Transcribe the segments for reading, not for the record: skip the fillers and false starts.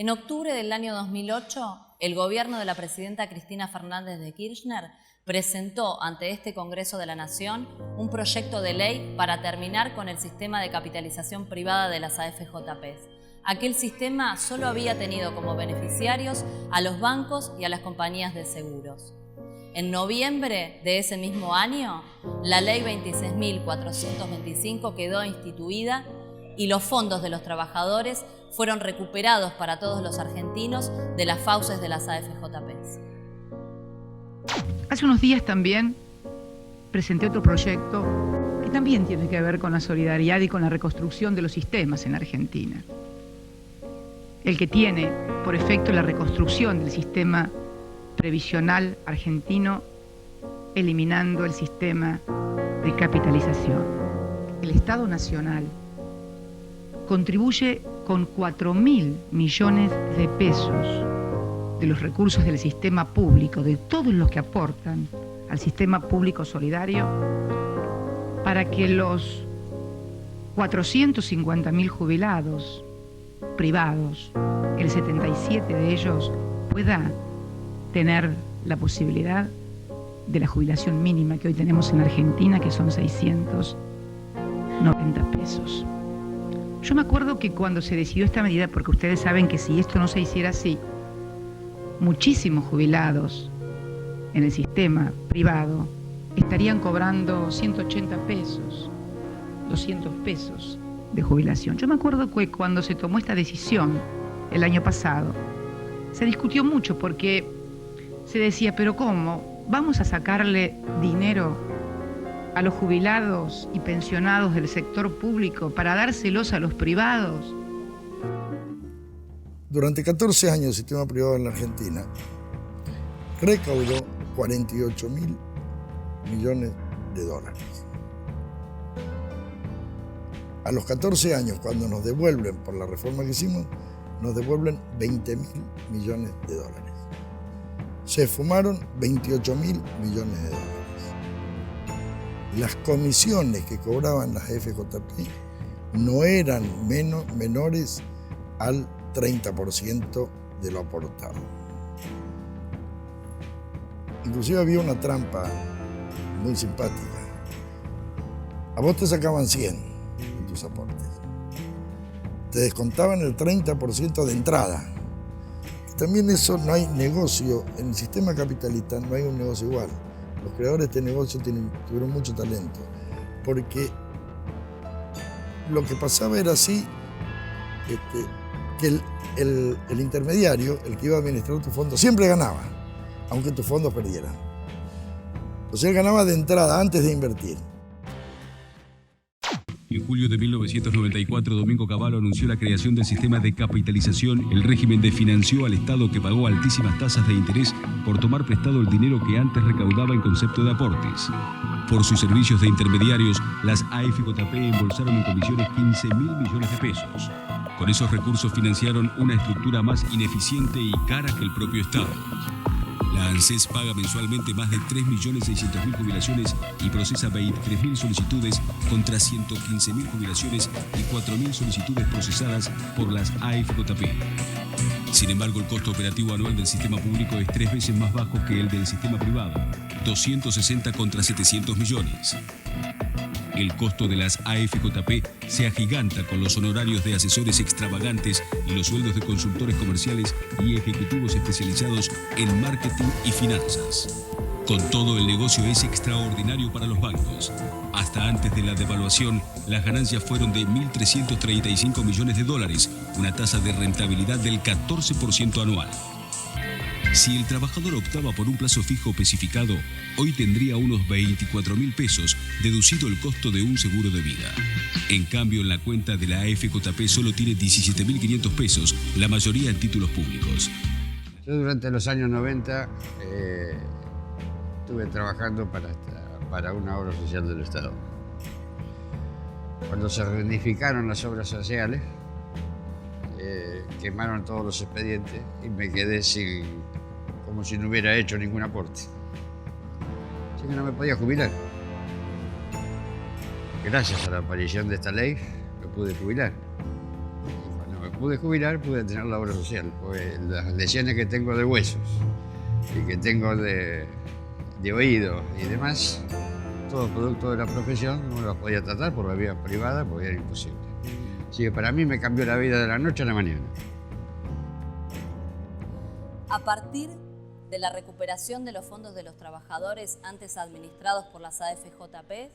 En octubre del año 2008, el gobierno de la presidenta Cristina Fernández de Kirchner presentó ante este Congreso de la Nación un proyecto de ley para terminar con el sistema de capitalización privada de las AFJP. Aquel sistema solo había tenido como beneficiarios a los bancos y a las compañías de seguros. En noviembre de ese mismo año, la Ley 26.425 quedó instituida y los fondos de los trabajadores fueron recuperados para todos los argentinos de las fauces de las AFJP. Hace unos días también presenté otro proyecto que también tiene que ver con la solidaridad y con la reconstrucción de los sistemas en Argentina. El que tiene por efecto la reconstrucción del sistema previsional argentino, eliminando el sistema de capitalización. El Estado Nacional contribuye con 4.000 millones de pesos de los recursos del sistema público, de todos los que aportan al sistema público solidario, para que los 450.000 jubilados privados, el 77 de ellos pueda tener la posibilidad de la jubilación mínima que hoy tenemos en Argentina, que son 690 pesos. Yo me acuerdo que cuando se decidió esta medida, porque ustedes saben que si esto no se hiciera así, muchísimos jubilados en el sistema privado estarían cobrando 180 pesos, 200 pesos de jubilación. Yo me acuerdo que cuando se tomó esta decisión el año pasado, se discutió mucho porque se decía, pero ¿cómo? ¿Vamos a sacarle dinero a los jubilados y pensionados del sector público para dárselos a los privados? Durante 14 años el sistema privado en la Argentina recaudó 48.000 millones de dólares. A los 14 años, cuando nos devuelven, por la reforma que hicimos, nos devuelven 20.000 millones de dólares. Se fumaron 28.000 millones de dólares. Las comisiones que cobraban las FJP no eran menores al 30% de lo aportado. Inclusive había una trampa muy simpática. A vos te sacaban 100 en tus aportes. Te descontaban el 30% de entrada. Y también eso no hay negocio. En el sistema capitalista no hay un negocio igual. Los creadores de este negocio tuvieron mucho talento. Porque lo que pasaba era así, que el intermediario, el que iba a administrar tu fondo, siempre ganaba, aunque tus fondos perdieran. Entonces él ganaba de entrada, antes de invertir. En julio de 1994, Domingo Cavallo anunció la creación del sistema de capitalización. El régimen desfinanció al Estado, que pagó altísimas tasas de interés por tomar prestado el dinero que antes recaudaba en concepto de aportes. Por sus servicios de intermediarios, las AFJP embolsaron en comisiones 15.000 millones de pesos. Con esos recursos financiaron una estructura más ineficiente y cara que el propio Estado. La ANSES paga mensualmente más de 3.600.000 jubilaciones y procesa 23.000 solicitudes contra 115.000 jubilaciones y 4.000 solicitudes procesadas por las AFJP. Sin embargo, el costo operativo anual del sistema público es 3 veces más bajo que el del sistema privado, 260 contra 700 millones. El costo de las AFJP se agiganta con los honorarios de asesores extravagantes y los sueldos de consultores comerciales y ejecutivos especializados en marketing y finanzas. Con todo, el negocio es extraordinario para los bancos. Hasta antes de la devaluación, las ganancias fueron de 1.335 millones de dólares, una tasa de rentabilidad del 14% anual. Si el trabajador optaba por un plazo fijo especificado, hoy tendría unos 24.000 pesos, deducido el costo de un seguro de vida. En cambio, en la cuenta de la AFJP solo tiene 17.500 pesos, la mayoría en títulos públicos. Yo durante los años 90 estuve trabajando para una obra social del Estado. Cuando se reunificaron las obras sociales, quemaron todos los expedientes y me quedé como si no hubiera hecho ningún aporte. Así que no me podía jubilar. Gracias a la aparición de esta ley, me pude jubilar. Y bueno, cuando me pude jubilar pude tener la obra social, porque las lesiones que tengo de huesos y que tengo de oído y demás, todo producto de la profesión, no las podía tratar por la vía privada porque era imposible. Así que para mí me cambió la vida de la noche a la mañana. A partir de la recuperación de los fondos de los trabajadores antes administrados por las AFJP,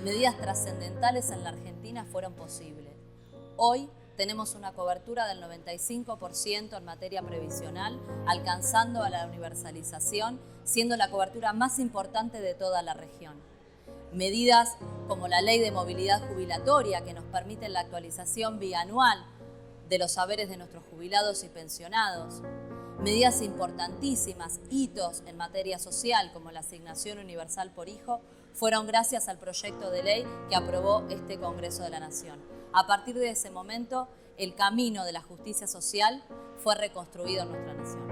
medidas trascendentales en la Argentina fueron posibles. Hoy tenemos una cobertura del 95% en materia previsional, alcanzando a la universalización, siendo la cobertura más importante de toda la región. Medidas como la Ley de Movilidad Jubilatoria, que nos permite la actualización bianual de los saberes de nuestros jubilados y pensionados. Medidas importantísimas, hitos en materia social, como la asignación universal por hijo, fueron gracias al proyecto de ley que aprobó este Congreso de la Nación. A partir de ese momento, el camino de la justicia social fue reconstruido en nuestra nación.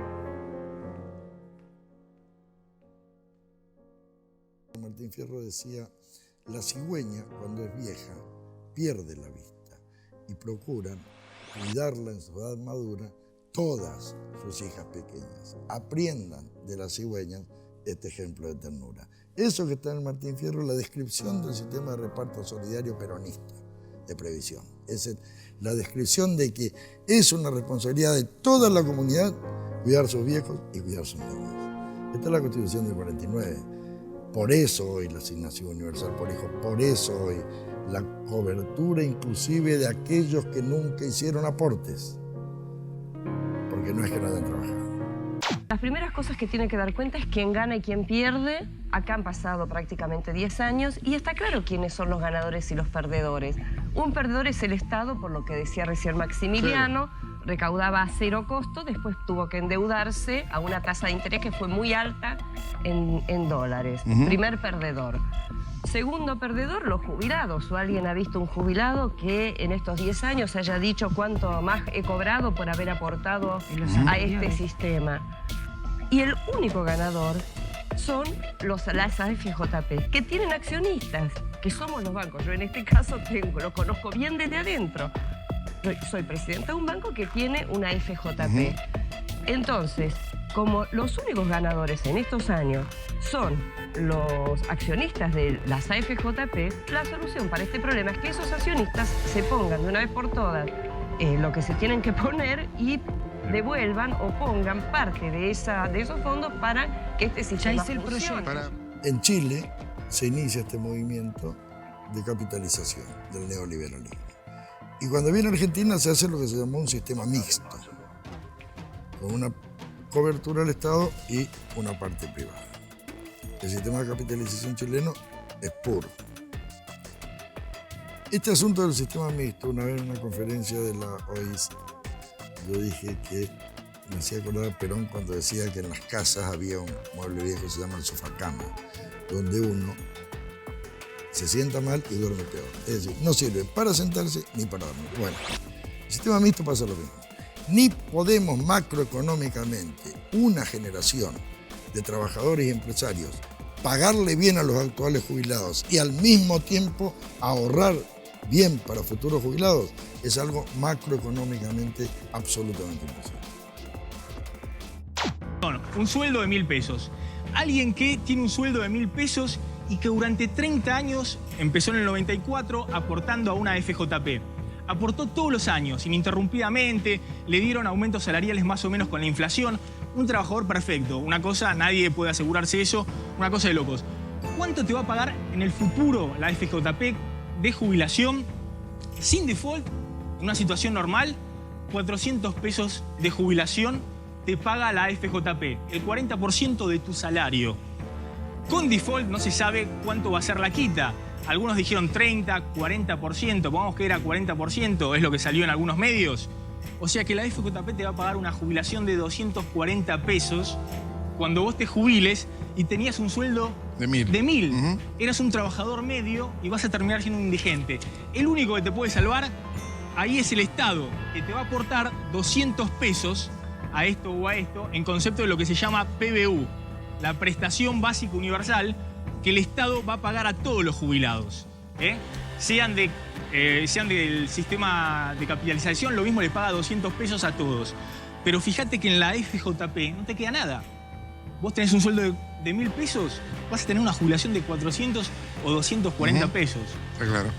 Martín Fierro decía, la cigüeña cuando es vieja pierde la vista y procuran cuidarla en su edad madura todas sus hijas pequeñas. Aprendan de las cigüeñas este ejemplo de ternura. Eso que está en el Martín Fierro es la descripción del sistema de reparto solidario peronista de previsión. Es la descripción de que es una responsabilidad de toda la comunidad cuidar a sus viejos y cuidar a sus niños. Esta es la Constitución del 49. Por eso hoy la asignación universal por hijo, por eso hoy la cobertura inclusive de aquellos que nunca hicieron aportes, porque no es que no hayan trabajado. Las primeras cosas que tiene que dar cuenta es quién gana y quién pierde. Acá han pasado prácticamente 10 años y está claro quiénes son los ganadores y los perdedores. Un perdedor es el Estado, por lo que decía recién Maximiliano, recaudaba a cero costo, después tuvo que endeudarse a una tasa de interés que fue muy alta en dólares. Primer perdedor. Segundo perdedor, los jubilados. ¿O alguien ha visto un jubilado que en estos 10 años haya dicho cuánto más he cobrado por haber aportado a este sistema? Y el único ganador son las AFJP, que tienen accionistas, que somos los bancos. Yo en este caso lo conozco bien desde adentro. Soy presidenta de un banco que tiene una FJP. Entonces, como los únicos ganadores en estos años son los accionistas de las AFJP, la solución para este problema es que esos accionistas se pongan de una vez por todas lo que se tienen que poner y devuelvan o pongan parte de esos fondos para que este sistema funcione. En Chile se inicia este movimiento de capitalización del neoliberalismo. Y cuando viene Argentina se hace lo que se llamó un sistema mixto, con una cobertura del Estado y una parte privada. El sistema de capitalización chileno es puro. Este asunto del sistema mixto, una vez en una conferencia de la OIC, yo dije que me hacía acordar a Perón cuando decía que en las casas había un mueble viejo que se llama el sofá-cama, donde uno se sienta mal y duerme peor. Es decir, no sirve para sentarse ni para dormir. Bueno, el sistema mixto pasa lo mismo. Ni podemos macroeconómicamente una generación de trabajadores y empresarios pagarle bien a los actuales jubilados y al mismo tiempo ahorrar bien para futuros jubilados, es algo macroeconómicamente absolutamente imposible. Un sueldo de 1.000 pesos. Alguien que tiene un sueldo de 1.000 pesos y que durante 30 años, empezó en el 94, aportando a una FJP. Aportó todos los años, ininterrumpidamente, le dieron aumentos salariales más o menos con la inflación. Un trabajador perfecto, una cosa, nadie puede asegurarse eso, una cosa de locos. ¿Cuánto te va a pagar en el futuro la FJP de jubilación sin default, en una situación normal? 400 pesos de jubilación te paga la FJP, el 40% de tu salario. Con default no se sabe cuánto va a ser la quita. Algunos dijeron 30, 40%, pongamos que era 40%, es lo que salió en algunos medios. O sea que la FJP te va a pagar una jubilación de 240 pesos cuando vos te jubiles y tenías un sueldo de 1.000. Eras un trabajador medio y vas a terminar siendo un indigente. El único que te puede salvar ahí es el Estado, que te va a aportar 200 pesos a esto o a esto en concepto de lo que se llama PBU, la prestación básica universal, que el Estado va a pagar a todos los jubilados, sean de sean del sistema de capitalización, lo mismo le paga 200 pesos a todos. Pero fíjate que en la FJP no te queda nada. Vos tenés un sueldo de 1.000 pesos, vas a tener una jubilación de 400 o 240 pesos. Está claro.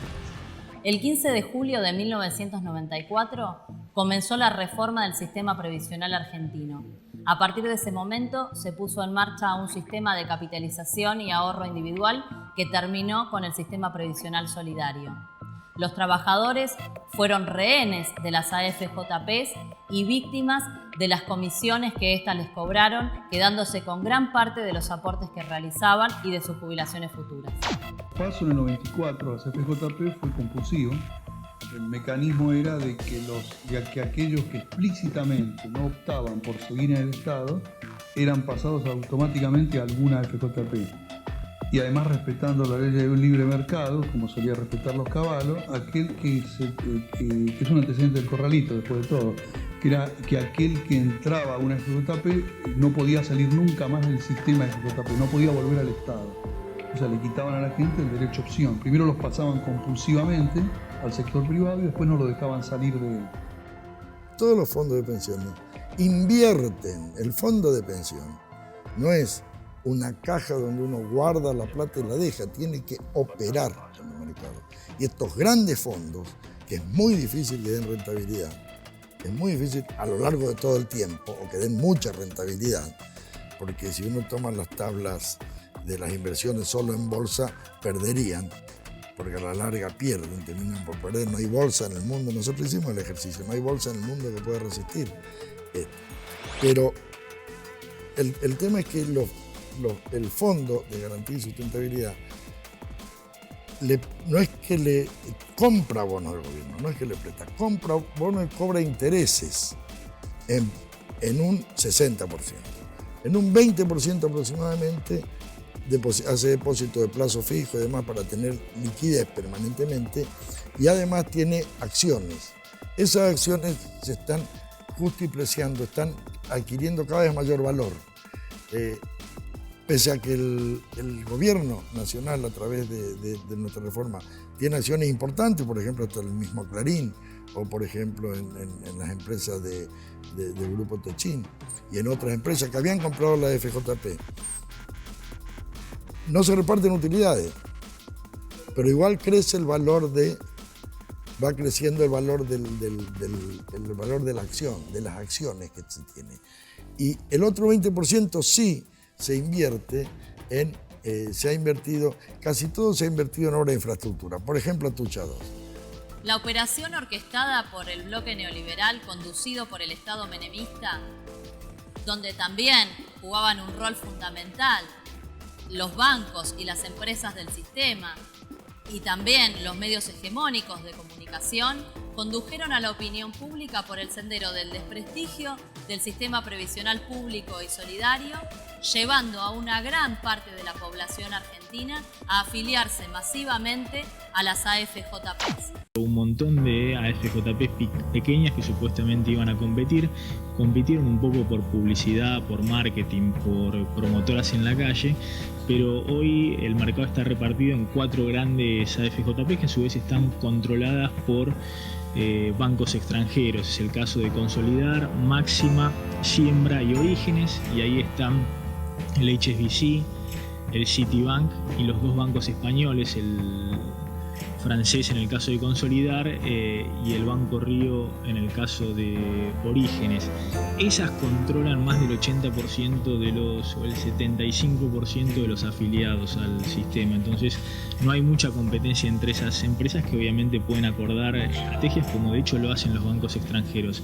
El 15 de julio de 1994 comenzó la reforma del sistema previsional argentino. A partir de ese momento se puso en marcha un sistema de capitalización y ahorro individual que terminó con el sistema previsional solidario. Los trabajadores fueron rehenes de las AFJPs y víctimas de las comisiones que éstas les cobraron, quedándose con gran parte de los aportes que realizaban y de sus jubilaciones futuras. Paso en el 94 a las AFJP fue compulsivo. El mecanismo era de que aquellos que explícitamente no optaban por seguir en el Estado eran pasados automáticamente a alguna AFJP. Y además respetando la ley de un libre mercado, como solía respetar los Cavallo, aquel que es un antecedente del corralito después de todo, que era que aquel que entraba a una FJP no podía salir nunca más del sistema de FJP, no podía volver al Estado. O sea, le quitaban a la gente el derecho a opción. Primero los pasaban compulsivamente al sector privado y después no lo dejaban salir de él. Todos los fondos de pensiones invierten. El fondo de pensión no es una caja donde uno guarda la plata y la deja, tiene que operar en el mercado. Y estos grandes fondos, que es muy difícil que den rentabilidad, es muy difícil a lo largo de todo el tiempo, o que den mucha rentabilidad, porque si uno toma las tablas de las inversiones solo en bolsa, perderían, porque a la larga pierden, terminan por perder. No hay bolsa en el mundo, nosotros hicimos el ejercicio, no hay bolsa en el mundo que pueda resistir. Pero el tema es que el Fondo de Garantía y Sustentabilidad no es que le compra bonos del gobierno, no es que le presta, compra bonos y cobra intereses en un 60%. En un 20% aproximadamente hace depósito de plazo fijo y demás para tener liquidez permanentemente, y además tiene acciones. Esas acciones se están justipreciando, están adquiriendo cada vez mayor valor. Pese a que el gobierno nacional, a través de nuestra reforma, tiene acciones importantes, por ejemplo, hasta el mismo Clarín, o por ejemplo en las empresas del Grupo Techin y en otras empresas que habían comprado la FJP. No se reparten utilidades, pero igual crece el valor va creciendo el valor el valor de la acción, de las acciones que se tiene. Y el otro 20% sí se invierte casi todo se ha invertido en obras de infraestructura, por ejemplo Atucha 2. La operación orquestada por el bloque neoliberal conducido por el Estado menemista, donde también jugaban un rol fundamental los bancos y las empresas del sistema, y también los medios hegemónicos de comunicación, condujeron a la opinión pública por el sendero del desprestigio del sistema previsional público y solidario, llevando a una gran parte de la población argentina a afiliarse masivamente a las AFJPs. Un montón de AFJPs pequeñas que supuestamente iban a competir, compitieron un poco por publicidad, por marketing, por promotoras en la calle, pero hoy el mercado está repartido en 4 grandes AFJPs que a su vez están controladas por bancos extranjeros. Es el caso de Consolidar, Máxima, Siembra y Orígenes, y ahí están el HSBC, el Citibank y los 2 bancos españoles, el francés en el caso de Consolidar y el Banco Río en el caso de Orígenes. Esas controlan más del 80% o el 75% de los afiliados al sistema. Entonces no hay mucha competencia entre esas empresas, que obviamente pueden acordar estrategias, como de hecho lo hacen los bancos extranjeros.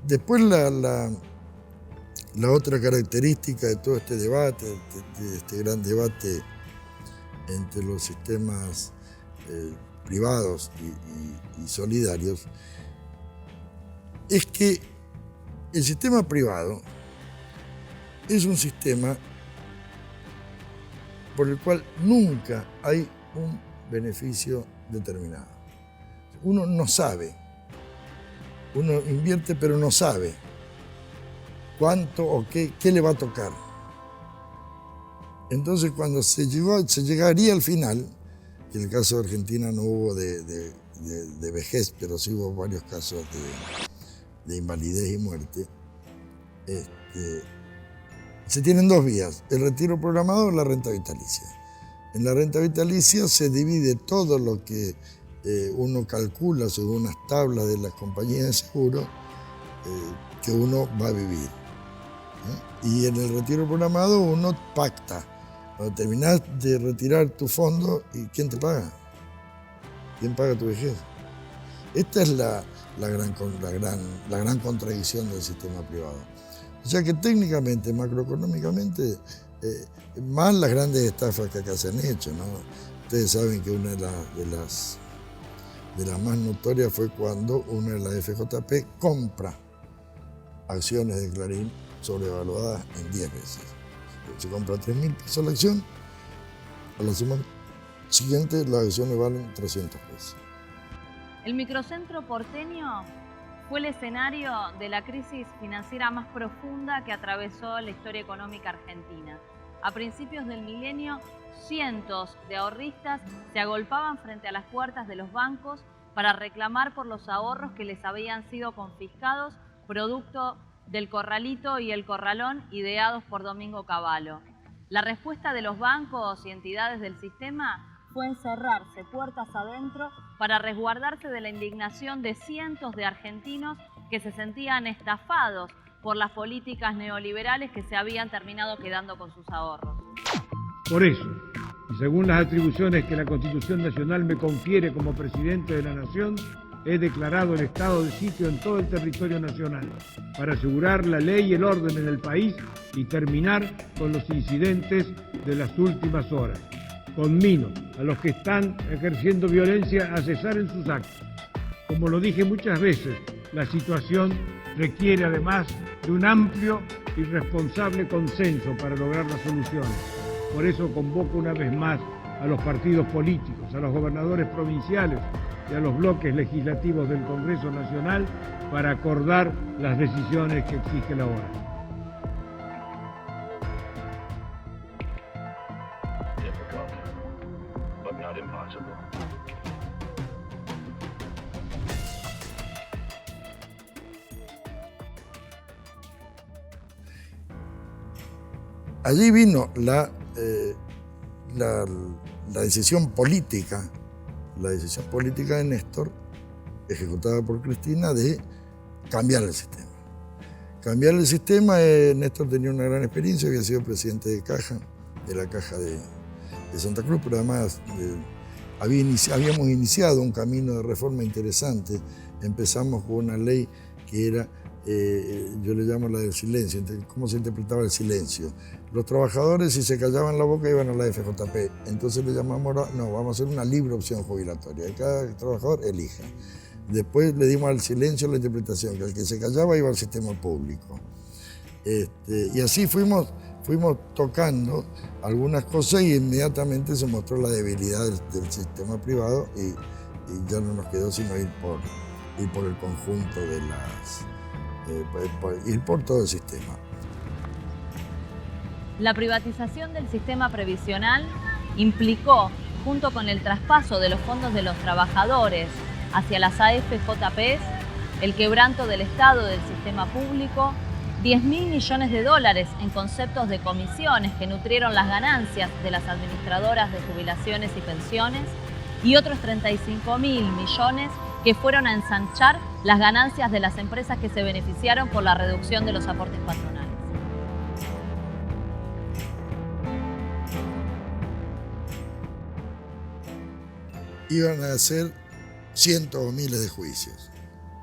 Después la otra característica de todo este debate, de este gran debate entre los sistemas privados y solidarios, es que el sistema privado es un sistema por el cual nunca hay un beneficio determinado. Uno no sabe, uno invierte pero no sabe cuánto o qué le va a tocar. Entonces, cuando se llegaría al final, que en el caso de Argentina no hubo de vejez, pero sí hubo varios casos de invalidez y muerte. Se tienen dos vías, el retiro programado o la renta vitalicia. En la renta vitalicia se divide todo lo que uno calcula según unas tablas de las compañías de seguro que uno va a vivir. Y en el retiro programado uno pacta. Cuando terminás de retirar tu fondo, ¿y quién te paga? ¿Quién paga tu vejez? Esta es la gran contradicción del sistema privado. O sea que técnicamente, macroeconómicamente, más las grandes estafas que acá se han hecho, ¿no? Ustedes saben que una de las más notorias fue cuando una de las FJP compra acciones de Clarín sobrevaluadas en 10 veces. Se compra 3.000 pesos la acción, a la semana siguiente las acciones valen 300 pesos. El microcentro porteño fue el escenario de la crisis financiera más profunda que atravesó la historia económica argentina. A principios del milenio, cientos de ahorristas se agolpaban frente a las puertas de los bancos para reclamar por los ahorros que les habían sido confiscados, producto del corralito y el corralón ideados por Domingo Cavallo. La respuesta de los bancos y entidades del sistema fue encerrarse puertas adentro para resguardarse de la indignación de cientos de argentinos que se sentían estafados por las políticas neoliberales que se habían terminado quedando con sus ahorros. Por eso, y según las atribuciones que la Constitución Nacional me confiere como presidente de la Nación, he declarado el estado de sitio en todo el territorio nacional para asegurar la ley y el orden en el país y terminar con los incidentes de las últimas horas. Conmino a los que están ejerciendo violencia a cesar en sus actos. Como lo dije muchas veces, la situación requiere además de un amplio y responsable consenso para lograr las soluciones. Por eso convoco una vez más a los partidos políticos, a los gobernadores provinciales y a los bloques legislativos del Congreso Nacional para acordar las decisiones que exige la hora. Allí vino la decisión política de Néstor, ejecutada por Cristina, de cambiar el sistema. Cambiar el sistema, Néstor tenía una gran experiencia, había sido presidente de la Caja de Santa Cruz, pero además habíamos iniciado un camino de reforma interesante. Empezamos con una ley que era, yo le llamo la del silencio, cómo se interpretaba el silencio. Los trabajadores, si se callaban la boca, iban a la FJP. Entonces le llamamos, vamos a hacer una libre opción jubilatoria, y cada trabajador elija. Después le dimos al silencio la interpretación, que el que se callaba iba al sistema público. Y así fuimos tocando algunas cosas y inmediatamente se mostró la debilidad del sistema privado y ya no nos quedó sino ir por el conjunto de ir por todo el sistema. La privatización del sistema previsional implicó, junto con el traspaso de los fondos de los trabajadores hacia las AFJPs, el quebranto del Estado del sistema público, 10.000 millones de dólares en conceptos de comisiones que nutrieron las ganancias de las administradoras de jubilaciones y pensiones y otros 35.000 millones que fueron a ensanchar las ganancias de las empresas que se beneficiaron por la reducción de los aportes patronales. Iban a hacer cientos o miles de juicios.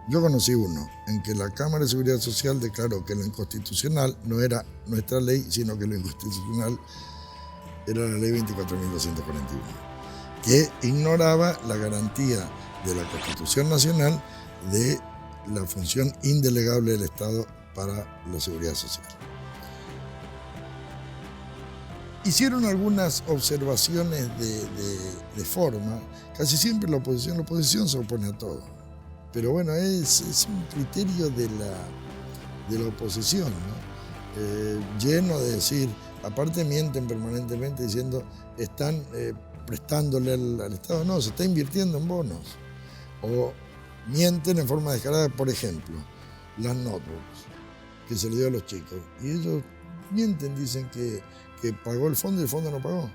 Yo conocí uno en que la Cámara de Seguridad Social declaró que lo inconstitucional no era nuestra ley, sino que lo inconstitucional era la ley 24.241, que ignoraba la garantía de la Constitución Nacional de la función indelegable del Estado para la seguridad social. Hicieron algunas observaciones de forma. Casi siempre la oposición se opone a todo. Pero bueno, es un criterio de la oposición, ¿no? Lleno de decir, aparte mienten permanentemente diciendo, están prestándole al Estado, no, se está invirtiendo en bonos. O mienten en forma descarada, por ejemplo, las notebooks que se le dio a los chicos. Y ellos mienten, dicen que pagó el fondo y el fondo no pagó.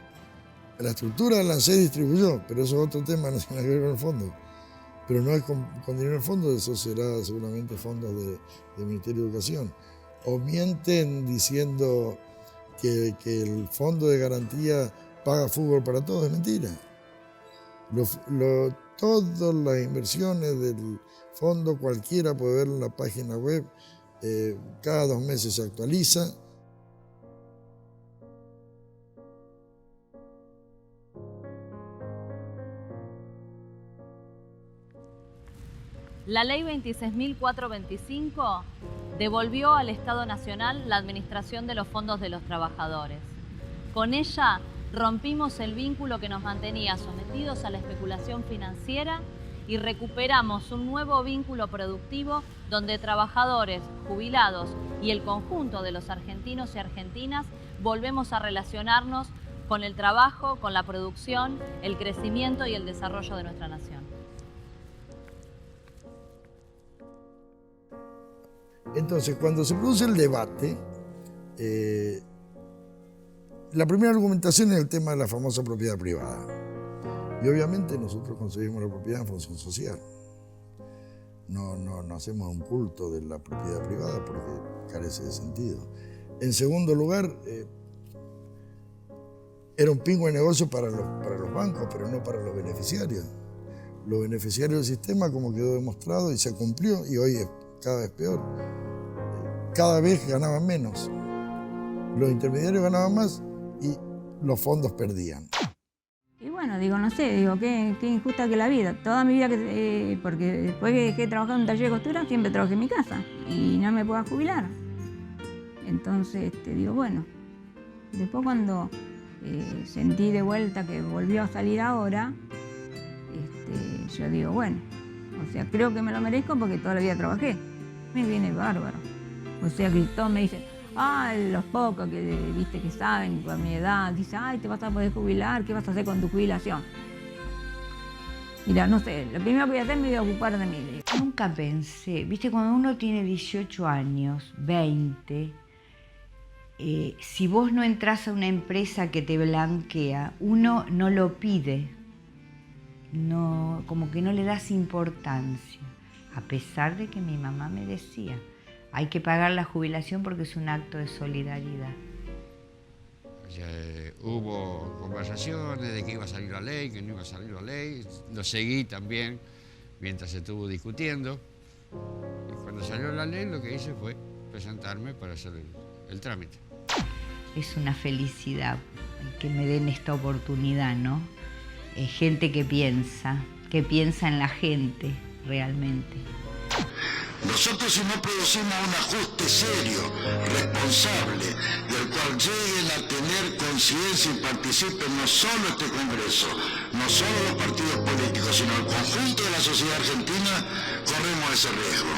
La estructura la ANSES distribuyó, pero eso es otro tema, no tiene que ver con el fondo. Pero no es con dinero del fondo, eso será seguramente fondos del Ministerio de Educación. O mienten diciendo que el fondo de garantía paga fútbol para todos, es mentira. Todas las inversiones del fondo, cualquiera puede verlo en la página web, cada 2 meses se actualiza. La Ley 26.425 devolvió al Estado Nacional la administración de los fondos de los trabajadores. Con ella rompimos el vínculo que nos mantenía sometidos a la especulación financiera y recuperamos un nuevo vínculo productivo donde trabajadores, jubilados y el conjunto de los argentinos y argentinas volvemos a relacionarnos con el trabajo, con la producción, el crecimiento y el desarrollo de nuestra nación. Entonces, cuando se produce el debate, la primera argumentación es el tema de la famosa propiedad privada. Y obviamente nosotros concebimos la propiedad en función social. No hacemos un culto de la propiedad privada porque carece de sentido. En segundo lugar, era un pingo de negocio para los bancos, pero no para los beneficiarios. Los beneficiarios del sistema, como quedó demostrado y se cumplió, y hoy es cada vez peor, cada vez ganaban menos. Los intermediarios ganaban más y los fondos perdían. Y bueno, digo, no sé, digo, qué injusta que la vida. Toda mi vida, porque después que dejé de trabajar en un taller de costura, siempre trabajé en mi casa y no me puedo jubilar. Entonces, digo, bueno, después cuando sentí de vuelta que volvió a salir ahora, yo digo, bueno, o sea, creo que me lo merezco porque toda la vida trabajé. Me viene bárbaro. O sea, que todos me dicen, los pocos que viste que saben por mi edad, dicen, te vas a poder jubilar, ¿qué vas a hacer con tu jubilación? Mira, no sé, lo primero que voy a hacer me voy a ocupar de mí. Nunca pensé, viste, cuando uno tiene 18 años, 20, si vos no entras a una empresa que te blanquea, uno no lo pide, no, como que no le das importancia, a pesar de que mi mamá me decía, hay que pagar la jubilación porque es un acto de solidaridad. Hubo conversaciones de que iba a salir la ley, que no iba a salir la ley. Lo seguí también mientras se estuvo discutiendo. Y cuando salió la ley, lo que hice fue presentarme para hacer el trámite. Es una felicidad que me den esta oportunidad, ¿no? Gente que piensa en la gente realmente. Nosotros, si no producimos un ajuste serio, responsable, del cual lleguen a tener conciencia y participen no solo este Congreso, no solo los partidos políticos, sino el conjunto de la sociedad argentina, corremos ese riesgo.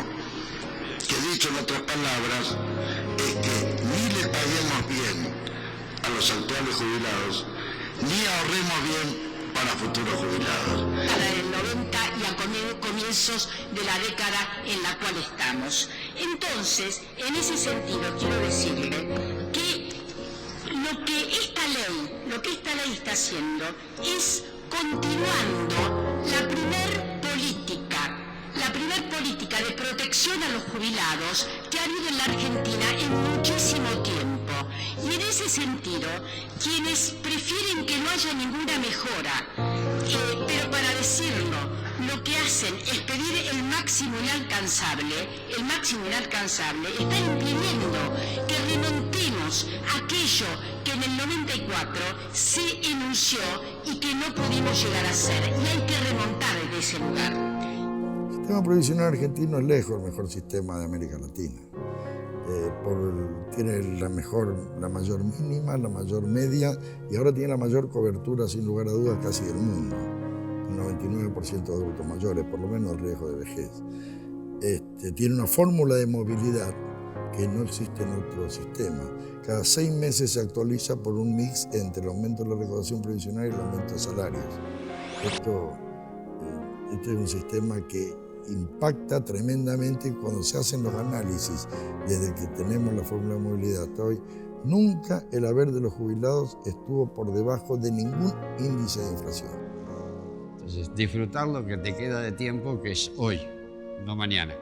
Que dicho en otras palabras, es que ni le paguemos bien a los actuales jubilados, ni ahorremos bien para futuros jubilados. Para el 90 y a comienzos de la década en la cual estamos. Entonces, en ese sentido, quiero decirle que lo que esta ley está haciendo es continuando la primer política de protección a los jubilados que ha habido en la Argentina en muchísimo tiempo. Y en ese sentido, quienes prefieren que no haya ninguna mejora, pero para decirlo, lo que hacen es pedir el máximo inalcanzable, está impidiendo que remontemos aquello que en el 94 se enunció y que no pudimos llegar a hacer. Y hay que remontar desde ese lugar. El sistema provisional argentino es lejos el mejor sistema de América Latina. Tiene la mayor mínima, la mayor media y ahora tiene la mayor cobertura, sin lugar a dudas, casi del mundo. El 99% de adultos mayores, por lo menos el riesgo de vejez. Tiene una fórmula de movilidad que no existe en otro sistema. Cada 6 meses se actualiza por un mix entre el aumento de la recaudación previsional y el aumento de salarios. Este es un sistema que impacta tremendamente cuando se hacen los análisis desde que tenemos la fórmula de movilidad hasta hoy. Nunca el haber de los jubilados estuvo por debajo de ningún índice de inflación. Entonces, disfrutar lo que te queda de tiempo, que es hoy, no mañana.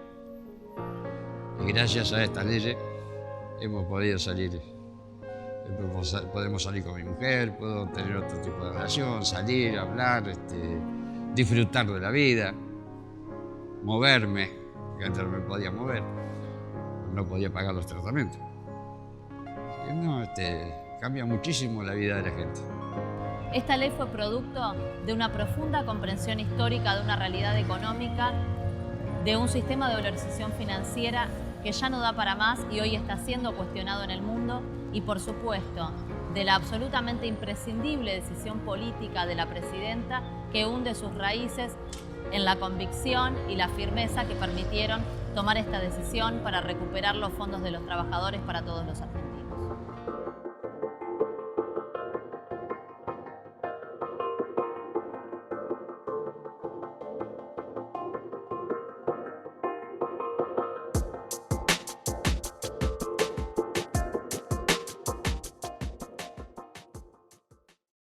Y gracias a esta ley hemos podido salir. Podemos salir con mi mujer, puedo tener otro tipo de relación, salir, hablar, disfrutar de la vida, moverme, que antes no me podía mover, no podía pagar los tratamientos. No, cambia muchísimo la vida de la gente. Esta ley fue producto de una profunda comprensión histórica de una realidad económica, de un sistema de valorización financiera que ya no da para más y hoy está siendo cuestionado en el mundo, y por supuesto de la absolutamente imprescindible decisión política de la presidenta que hunde sus raíces en la convicción y la firmeza que permitieron tomar esta decisión para recuperar los fondos de los trabajadores para todos los argentinos.